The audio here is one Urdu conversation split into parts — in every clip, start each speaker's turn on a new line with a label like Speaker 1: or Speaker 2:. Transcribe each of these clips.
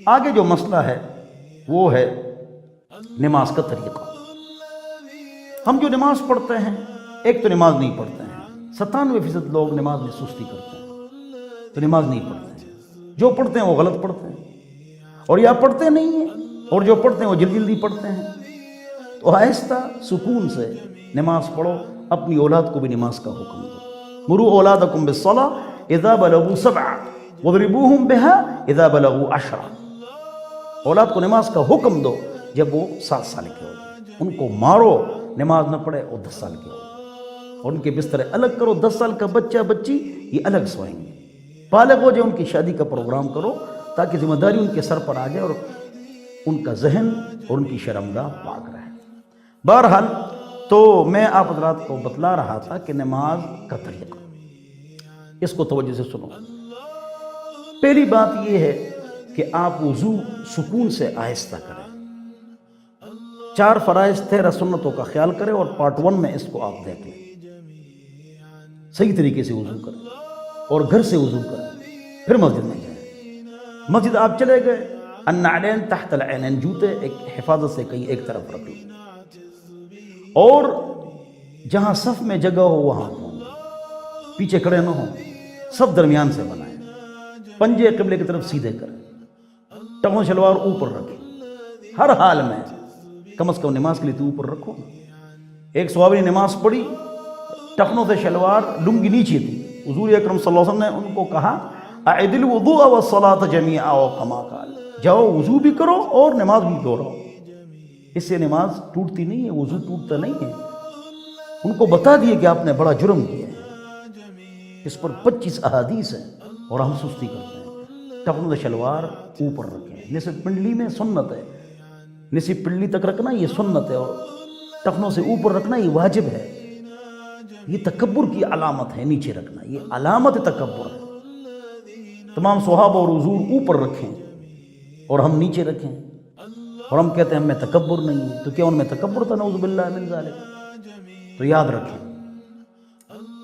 Speaker 1: آگے جو مسئلہ ہے وہ ہے نماز کا طریقہ۔ ہم جو نماز پڑھتے ہیں، ایک تو نماز نہیں پڑھتے ہیں، 97% لوگ نماز میں سستی کرتے ہیں، تو نماز نہیں پڑھتے ہیں۔ جو پڑھتے ہیں وہ غلط پڑھتے ہیں، اور یا پڑھتے نہیں ہیں، اور جو پڑھتے ہیں وہ جلدی جلدی پڑھتے ہیں۔ تو آہستہ سکون سے نماز پڑھو، اپنی اولاد کو بھی نماز کا حکم دو۔ مروا اولادکم بالصلاۃ اذا بلغوا 7 واضربوہم بها اذا بلغوا 10۔ اولاد کو نماز کا حکم دو جب وہ 7 سال کے ہو جائیں، ان کو مارو نماز نہ پڑھے اور 10 سال کے ہو جائیں، اور ان کے بسترے الگ کرو۔ 10 سال کا بچہ بچی یہ الگ سوئیں گے، بالغ ہو جائے ان کی شادی کا پروگرام کرو تاکہ ذمہ داری ان کے سر پر آ جائے اور ان کا ذہن اور ان کی شرمگاہ پاک رہے۔ بہرحال تو میں آپ حضرات کو بتلا رہا تھا کہ نماز کا طریقہ، اس کو توجہ سے سنو۔ پہلی بات یہ ہے کہ آپ وضو سکون سے آہستہ کریں۔ 4 فرائض 13 سنتوں کا خیال کریں، اور پارٹ 1 میں اس کو آپ دیکھ لیں۔ صحیح طریقے سے وضو کریں اور گھر سے وضو کریں، پھر مسجد میں جائیں۔ مسجد آپ چلے گئے، النعلین تحت العینین، جوتے ایک حفاظت سے کہیں ایک طرف رکھ لیں، اور جہاں صف میں جگہ ہو وہاں ہوں، پیچھے کھڑے نہ ہوں، سب درمیان سے بنائیں، پنجے قبلے کی طرف سیدھے کریں، ٹخنوں شلوار اوپر رکھیں، ہر حال میں کم از کم نماز کے لیے تو اوپر رکھو۔ ایک صحابی نے نماز پڑھی، ٹخنوں سے شلوار لنگی نیچے تھی، حضور اکرم صلی اللہ علیہ وسلم نے ان کو کہا اعد الوضوء والصلاۃ جميعا، او کما قال، جاؤ وضو بھی کرو اور نماز بھی دہراؤ۔ اس سے نماز ٹوٹتی نہیں ہے، وضو ٹوٹتا نہیں ہے۔ ان کو بتا دیے کہ آپ نے بڑا جرم کیا ہے، اس پر 25 احادیث ہیں، اور ہم سستی کرتے ہیں۔ ٹخنوں سے شلوار اوپر رکھیں، نصف پنڈلی میں سنت ہے، نصف پنڈلی تک رکھنا یہ سنت ہے، اور ٹخنوں سے اوپر رکھنا یہ واجب ہے۔ یہ تکبر کی علامت ہے، نیچے رکھنا یہ علامت تکبر ہے۔ تمام صحابہ اور حضور اوپر رکھیں اور ہم نیچے رکھیں، اور ہم کہتے ہیں ہم میں تکبر نہیں ہے، تو کیا ان میں تکبر تھا؟ نعوذ باللہ من ذالک۔ تو یاد رکھیں،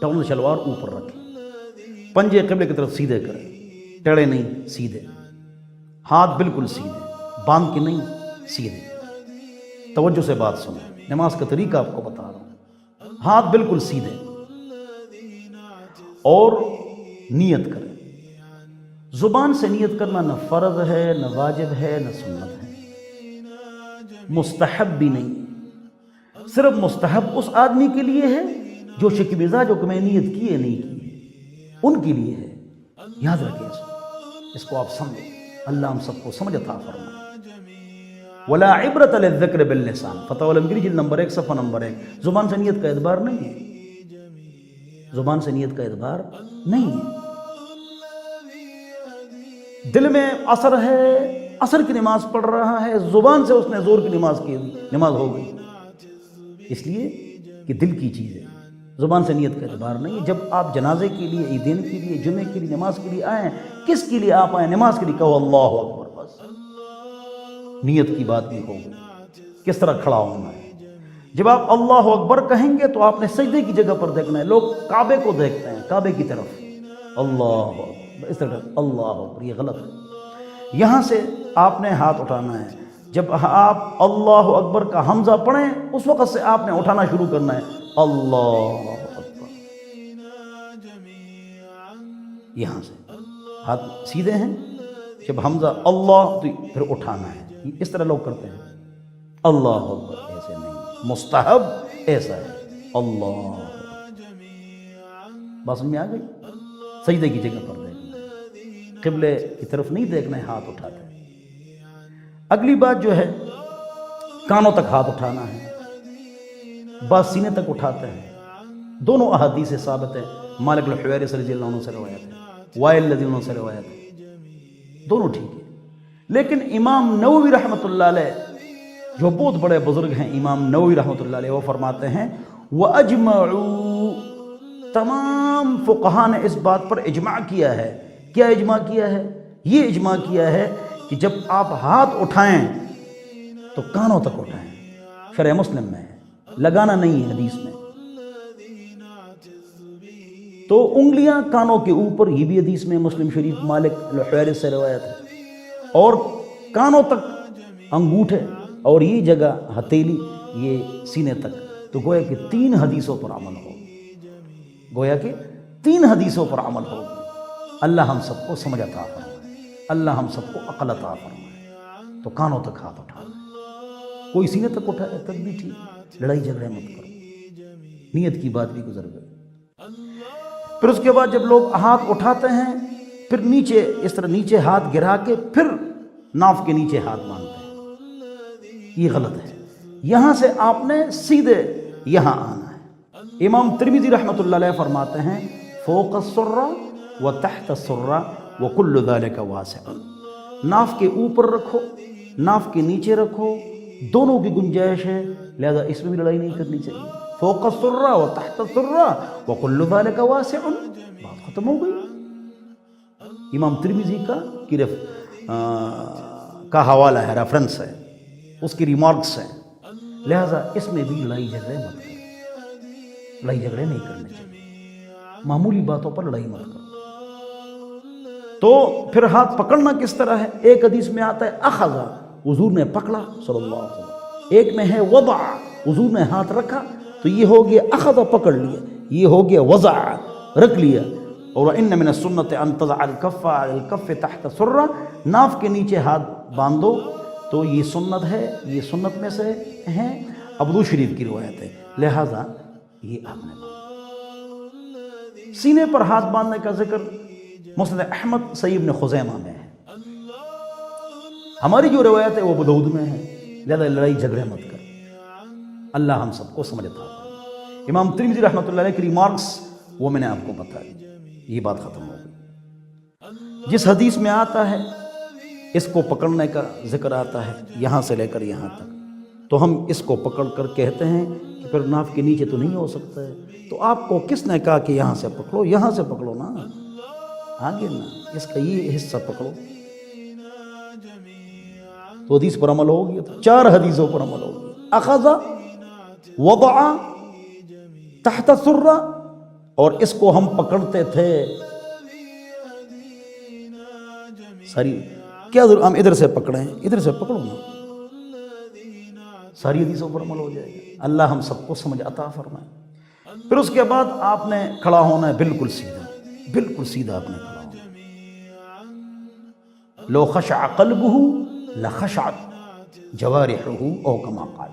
Speaker 1: ٹخنوں سے شلوار اوپر رکھیں، پنجے قبلے کی طرف سیدھے کریں، ٹیڑھے نہیں، سیدھے، ہاتھ بالکل سیدھے، باندھ کے نہیں، سیدھے۔ توجہ سے بات سنیں، نماز کا طریقہ آپ کو بتا رہا ہوں۔ ہاتھ بالکل سیدھے، اور نیت کریں۔ زبان سے نیت کرنا نہ فرض ہے، نہ واجب ہے، نہ سنت ہے، مستحب بھی نہیں۔ صرف مستحب اس آدمی کے لیے ہے جو شک مزاج جو کہ میں نیت کی ہے نہیں کی ہے، ان کے لیے ہے۔ یاد رکھیں اس کو آپ سمجھیں، اللہ ہم سب کو سمجھ عطا فرمائے۔ ولا عبرۃ للذکر باللسان، فتح العلمگیری جلد نمبر 1 صفحہ نمبر 1۔ زبان سے نیت کا اعتبار نہیں ہے، زبان سے نیت کا اعتبار نہیں ہے۔ دل میں اثر ہے، اثر کی نماز پڑھ رہا ہے، زبان سے اس نے زور کی نماز کی، نماز ہو گئی، اس لیے کہ دل کی چیز ہے، زبان سے نیت کا اعتبار نہیں ہے۔ جب آپ جنازے کے لیے، عیدین کے لیے، جمعے کے لیے، نماز کے لیے آئیں، کس کے لیے آپ آئیں؟ نماز کے لیے، کہو اللہ اکبر، بس نیت کی بات بھی ہوگی، کس طرح کھڑا ہونا ہے۔ جب آپ اللہ اکبر کہیں گے تو آپ نے سجدے کی جگہ پر دیکھنا ہے۔ لوگ کعبے کو دیکھتے ہیں، کعبے کی طرف، اللہ اکبر، اس طرح اللہ اکبر، یہ غلط ہے۔ یہاں سے آپ نے ہاتھ اٹھانا ہے۔ جب آپ اللہ اکبر کا حمزہ پڑھیں اس وقت سے آپ نے اٹھانا شروع کرنا ہے، اللہ اکبر۔ یہاں سے ہاتھ سیدھے ہیں، جب حمزہ اللہ تو پھر اٹھانا ہے۔ اس طرح لوگ کرتے ہیں، اللہ اکبر، ایسے نہیں، مستحب ایسا ہے، اللہ بات سمجھ میں آ گئی؟ سجدے کی جگہ پر دیکھنا، قبلے کی طرف نہیں دیکھنا ہے، ہاتھ اٹھاتے ہیں۔ اگلی بات جو ہے، کانوں تک ہاتھ اٹھانا ہے، بعض سینے تک اٹھاتے ہیں۔ دونوں احادیث سے ثابت ہے، مالک الحویرث رضی اللہ عنہ سے روایت ہے، وائل رضی اللہ عنہ سے روایت ہے، دونوں ٹھیک ہے۔ لیکن امام نووی رحمۃ اللہ علیہ، جو بہت بڑے بزرگ ہیں، امام نووی رحمۃ اللہ علیہ، وہ فرماتے ہیں وَأَجْمَعُوا، تمام فقہاء نے اس بات پر اجماع کیا ہے۔ کیا اجماع کیا ہے؟ یہ اجماع کیا ہے کہ جب آپ ہاتھ اٹھائیں تو کانوں تک اٹھائیں، شرح مسلم میں ہے، لگانا نہیں ہے حدیث میں۔ تو انگلیاں کانوں کے اوپر، یہ بھی حدیث میں، مسلم شریف، مالک الحویرث سے روایت ہے، اور کانوں تک انگوٹھے اور یہ جگہ ہتھیلی یہ سینے تک، تو گویا کہ 3 حدیثوں پر عمل ہوگی، گویا کہ 3 حدیثوں پر عمل ہوگی۔ اللہ ہم سب کو سمجھ عطا فرمائے، اللہ ہم سب کو عقل عطا فرمائے۔ تو کانوں تک ہاتھ اٹھانا، کوئی سینے تک اٹھائے تب بھی ٹھیک، لڑائی جھگڑے مت کرو، نیت کی بات بھی گزر گئی۔ پھر اس کے بعد جب لوگ ہاتھ اٹھاتے ہیں پھر نیچے اس طرح نیچے ہاتھ گرا کے پھر ناف کے نیچے ہاتھ باندھتے ہیں، یہ غلط ہے۔ یہاں سے آپ نے سیدھے یہاں آنا ہے۔ امام ترمذی رحمۃ اللہ علیہ فرماتے ہیں فوق السرہ و تحت السرہ وکل ذلک واسع، ناف کے اوپر رکھو، ناف کے نیچے رکھو، دونوں کی گنجائش ہے، لہذا اس میں بھی لڑائی نہیں کرنی چاہیے۔ فوق السرہ و تحت السرہ وکل ذلک واسع، بات ختم ہو گئی۔ امام ترمذی کا حوالہ ہے، ریفرنس ہے، اس کی ریمارکس ہیں، لہذا اس میں بھی لڑائی جھگڑے مت کرو، لڑائی جھگڑے نہیں کرنے چاہیے، معمولی باتوں پر لڑائی مت کرو۔ تو پھر ہاتھ پکڑنا کس طرح ہے؟ ایک حدیث میں آتا ہے اخذ، حضور نے پکڑا صلی اللہ علیہ وسلم، ایک میں ہے وضع، حضور نے ہاتھ رکھا، تو یہ ہو گیا اخذ پکڑ لیا، یہ ہو گیا وضع رکھ لیا۔ اور ان من السنت ان تضع الکف علی الکف تحت السرہ، ناف کے نیچے ہاتھ باندھو، تو یہ سنت ہے، یہ سنت میں سے ہیں، ابو شریف کی روایت ہے، لہذا یہ آپ نے سینے پر ہاتھ باندھنے کا ذکر مسند احمد صحیح ابن خزیمہ میں ہے، ہماری جو روایت ہے وہ ابو داؤد میں ہے، لہذا لڑائی جھگڑے مت کر، اللہ ہم سب کو سمجھتا ہے۔ امام ترمذی رحمۃ اللہ علیہ کی ریمارکس وہ میں نے آپ کو بتا دی، یہ بات ختم ہو گئی۔ جس حدیث میں آتا ہے اس کو پکڑنے کا ذکر آتا ہے یہاں سے لے کر یہاں تک، تو ہم اس کو پکڑ کر کہتے ہیں کہ پھر ناف کے نیچے تو نہیں ہو سکتا ہے، تو آپ کو کس نے کہا کہ یہاں سے پکڑو؟ یہاں سے پکڑو نا، آگے نا، اس کا یہ حصہ پکڑو، تو حدیث پر عمل ہوگی، تو 4 حدیثوں پر عمل ہوگی، اخذ، وضع، تحت السرہ، اور اس کو ہم پکڑتے تھے ساری، کیا ضرور ہم ادھر سے پکڑیں، ادھر سے پکڑو نا، ساری حدیثوں پر عمل ہو جائے گا۔ اللہ ہم سب کو سمجھ عطا فرمائے۔ پھر اس کے بعد آپ نے کھڑا ہونا ہے بالکل سیدھا، بالکل سیدھا آپ نے کھڑا ہونا ہے۔ لو خشع قلبہ لخشعت جوارحہ او کما قال،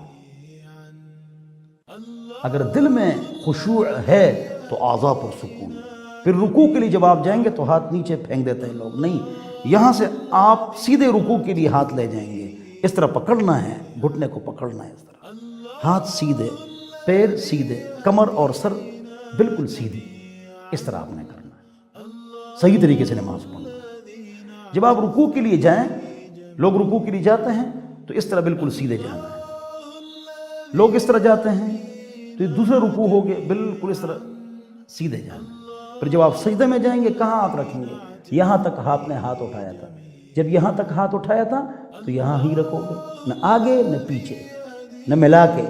Speaker 1: اگر دل میں خشوع ہے تو اعضاء پر سکون۔ پھر رکوع کے لیے جب آپ جائیں گے تو ہاتھ نیچے پھینک دیتے ہیں لوگ، نہیں، یہاں سے آپ سیدھے رکوع کے لیے ہاتھ لے جائیں گے، اس طرح پکڑنا ہے، گھٹنے کو پکڑنا ہے، اس طرح ہاتھ سیدھے، پیر سیدھے، کمر اور سر بالکل سیدھی، اس طرح آپ نے کرنا ہے، صحیح طریقے سے نماز پڑھنا ہے۔ جب آپ رکوع کے لیے جائیں، لوگ رکوع کے لیے جاتے ہیں تو اس طرح بالکل سیدھے جانا ہے، لوگ اس طرح جاتے ہیں تو یہ دوسرے رکوع ہو گئے، بالکل اس طرح سیدھے جانا۔ پھر جب آپ سجدے میں جائیں گے کہاں ہاتھ رکھیں گے؟ یہاں تک آپ نے ہاتھ اٹھایا تھا، جب یہاں تک ہاتھ اٹھایا تھا تو یہاں ہی رکھو گے، نہ آگے نہ پیچھے، نہ ملا کے،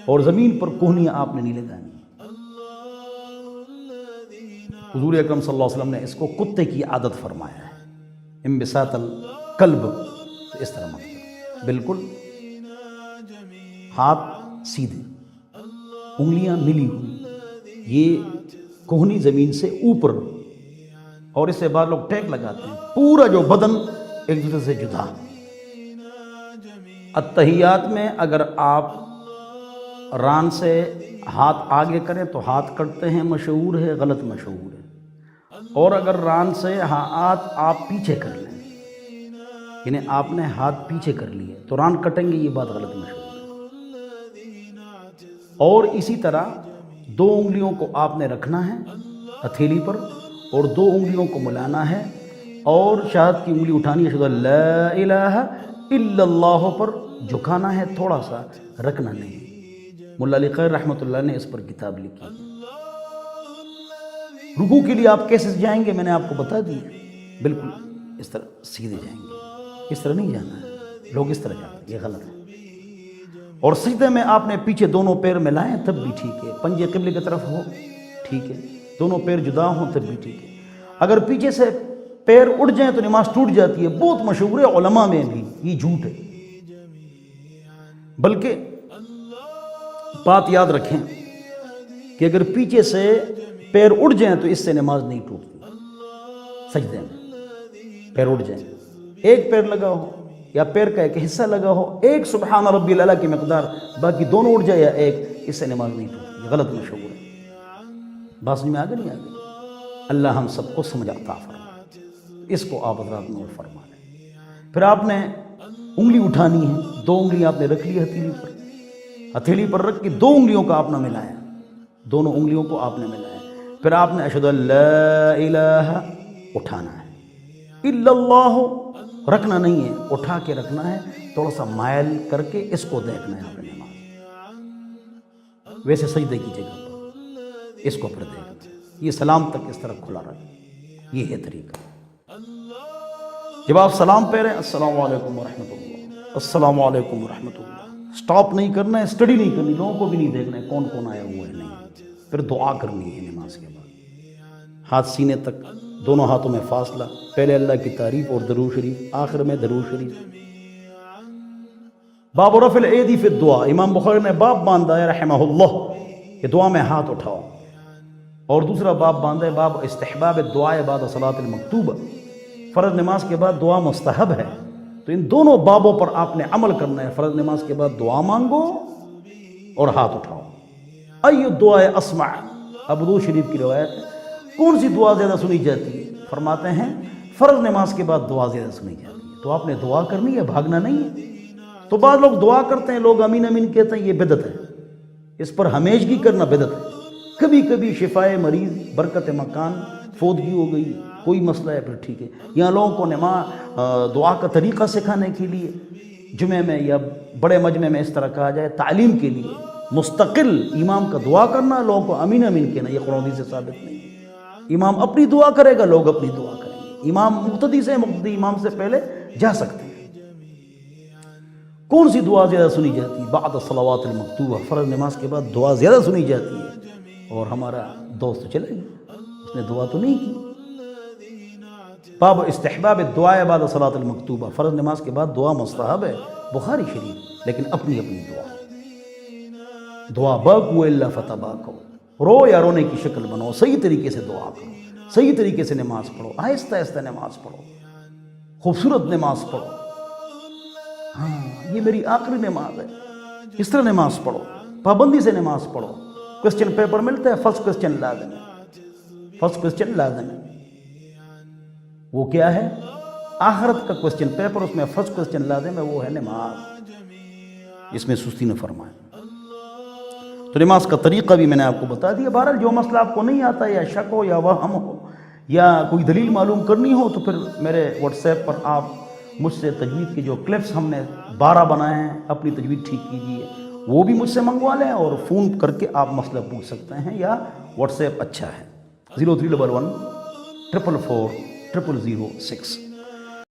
Speaker 1: اور زمین پر کوہنیاں آپ نے نہیں لگانی۔ حضور اکرم صلی اللہ علیہ وسلم نے اس کو کتے کی عادت فرمایا ہے، انبساط القلب، تو اس طرح مت کرو، بالکل ہاتھ سیدھے، انگلیاں ملی ہوئی، یہ کوہنی زمین سے اوپر، اور اس سے بعد لوگ ٹیک لگاتے ہیں، پورا جو بدن ایک دوسرے سے جدا۔ التحیات میں اگر آپ ران سے ہاتھ آگے کریں تو ہاتھ کٹتے ہیں، مشہور ہے، غلط مشہور ہے، اور اگر ران سے ہاتھ آپ پیچھے کر لیں، یعنی آپ نے ہاتھ پیچھے کر لیے تو ران کٹیں گے، یہ بات غلط مشہور ہے۔ اور اسی طرح 2 انگلیوں کو آپ نے رکھنا ہے ہتھیلی پر، اور 2 انگلیوں کو ملانا ہے، اور شہادت کی انگلی اٹھانی ہے، اشہد ان لا الہ الا اللہ پر جھکانا ہے، تھوڑا سا رکھنا نہیں۔ مولا علی خیر رحمۃ اللہ نے اس پر کتاب لکھی۔ رکوع کے لیے آپ کیسے جائیں گے میں نے آپ کو بتا دیا، بالکل اس طرح سیدھے جائیں گے، اس طرح نہیں جانا ہے، لوگ اس طرح جاتے ہیں، یہ غلط ہے۔ اور سجدے میں آپ نے پیچھے دونوں پیر ملائیں تب بھی ٹھیک ہے، پنجے قبلے کی طرف ہو ٹھیک ہے، دونوں پیر جدا ہوں تب بھی ٹھیک ہے۔ اگر پیچھے سے پیر اٹھ جائیں تو نماز ٹوٹ جاتی ہے، بہت مشہور ہے علماء میں بھی، یہ جھوٹ ہے۔ بلکہ بات یاد رکھیں کہ اگر پیچھے سے پیر اٹھ جائیں تو اس سے نماز نہیں ٹوٹتی۔ سجدے میں پیر اٹھ جائیں، ایک پیر لگا ہو یا پیر کا ایک حصہ لگا ہو، ایک سبحان ربی الاعلیٰ کی مقدار، باقی دونوں اٹھ جائے یا ایک، اس سے نماز نہیں ٹوٹتی، یہ غلط مشہور ہے۔ بات سمجھ میں آگے نہیں آگے؟ اللہ ہم سب کو سمجھ عطا فرمائے، اس کو آپ حضرات نوٹ فرما لیں۔ پھر آپ نے انگلی اٹھانی ہے، 2 انگلی آپ نے رکھ لی ہتھیلی پر، ہتھیلی پر رکھ کے 2 انگلیوں کا آپ نے ملایا، دونوں انگلیوں کو آپ نے ملایا، پھر آپ نے اشہد ان لا الہ اٹھانا ہے، الا اللہ رکھنا نہیں ہے، اٹھا کے رکھنا ہے، تھوڑا سا مائل کر کے اس کو دیکھنا ہے آپ نے نماز، ویسے سجدے کی جگہ پر اس کو پھر دیکھنا ہے، یہ سلام تک اس طرح کھلا رکھیں، یہ ہے طریقہ۔ جب آپ سلام پہ رہے السلام علیکم ورحمۃ اللہ، السلام علیکم ورحمۃ اللہ، سٹاپ نہیں کرنا ہے، اسٹڈی نہیں کرنی، لوگوں کو بھی نہیں دیکھنا ہے کون کون آیا ہوا ہے، نہیں، پھر دعا کرنی ہے نماز کے بعد، ہاتھ سینے تک، دونوں ہاتھوں میں فاصلہ، پہلے اللہ کی تعریف اور درود شریف، آخر میں درود شریف۔ باب رفع الایدی فی الدعاء، امام بخاری نے باب باندھا ہے رحمہ اللہ کہ دعا میں ہاتھ اٹھاؤ، اور دوسرا باب باندھا ہے باب استحباب الدعاء بعد صلاۃ المکتوبہ، فرض نماز کے بعد دعا مستحب ہے، تو ان دونوں بابوں پر آپ نے عمل کرنا ہے، فرض نماز کے بعد دعا مانگو اور ہاتھ اٹھاؤ۔ ای الدعاء اسمع، ابو شریف کی روایت ہے، کون سی دعا زیادہ سنی جاتی ہے؟ فرماتے ہیں فرض نماز کے بعد دعا زیادہ سنی جاتی ہے، تو آپ نے دعا کرنی ہے، بھاگنا نہیں ہے۔ تو بعض لوگ دعا کرتے ہیں، لوگ امین امین کہتے ہیں، یہ بدعت ہے، اس پر ہمیشگی کرنا بدعت ہے۔ کبھی کبھی شفائے مریض، برکت مکان، فوتگی ہو گئی، کوئی مسئلہ ہے، پھر ٹھیک ہے۔ یہاں لوگوں کو دعا کا طریقہ سکھانے کے لیے جمعے میں یا بڑے مجمع میں اس طرح کہا جائے، تعلیم کے لیے مستقل امام کا دعا کرنا، لوگوں کو امین امین کہنا، یہ قرآن سے ثابت نہیں ہے۔ امام اپنی دعا کرے گا، لوگ اپنی دعا کریں گے، امام مقتدی سے، مقتدی امام سے پہلے جا سکتے ہیں۔ کون سی دعا زیادہ سنی جاتی ہے؟ بعد الصلوات المکتوبہ، فرض نماز کے بعد دعا زیادہ سنی جاتی ہے، اور ہمارا دوست چلے گیا، اس نے دعا تو نہیں کی۔ باب استحباب الدعاء بعد صلاۃ المکتوبہ، فرض نماز کے بعد دعا مستحب ہے، بخاری شریف، لیکن اپنی اپنی دعا باکو الا فتباکو، رو یا رونے کی شکل بنو، صحیح طریقے سے دعا کرو، صحیح طریقے سے نماز پڑھو، آہستہ آہستہ نماز پڑھو، خوبصورت نماز پڑھو، ہاں یہ میری آخری نماز ہے، اس طرح نماز پڑھو، پابندی سے نماز پڑھو۔ کوسچن پیپر ملتا ہے، فرسٹ کوسچن لازم ہے، فرسٹ کوسچن لازم ہے، وہ کیا ہے؟ آخرت کا کوسچن پیپر، اس میں فرسٹ کوسچن لازم ہے، وہ ہے نماز، اس میں سستی نہ فرمائے۔ تو نماز کا طریقہ بھی میں نے آپ کو بتا دیا۔ بہرحال جو مسئلہ آپ کو نہیں آتا، یا شک ہو یا وہم ہو یا کوئی دلیل معلوم کرنی ہو، تو پھر میرے واٹس ایپ پر آپ مجھ سے تجوید کے جو کلپس ہم نے 12 بنائے ہیں، اپنی تجوید ٹھیک کیجیے، وہ بھی مجھ سے منگوا لیں، اور فون کر کے آپ مسئلہ پوچھ سکتے ہیں، یا واٹس ایپ اچھا ہے 0311 444 0006۔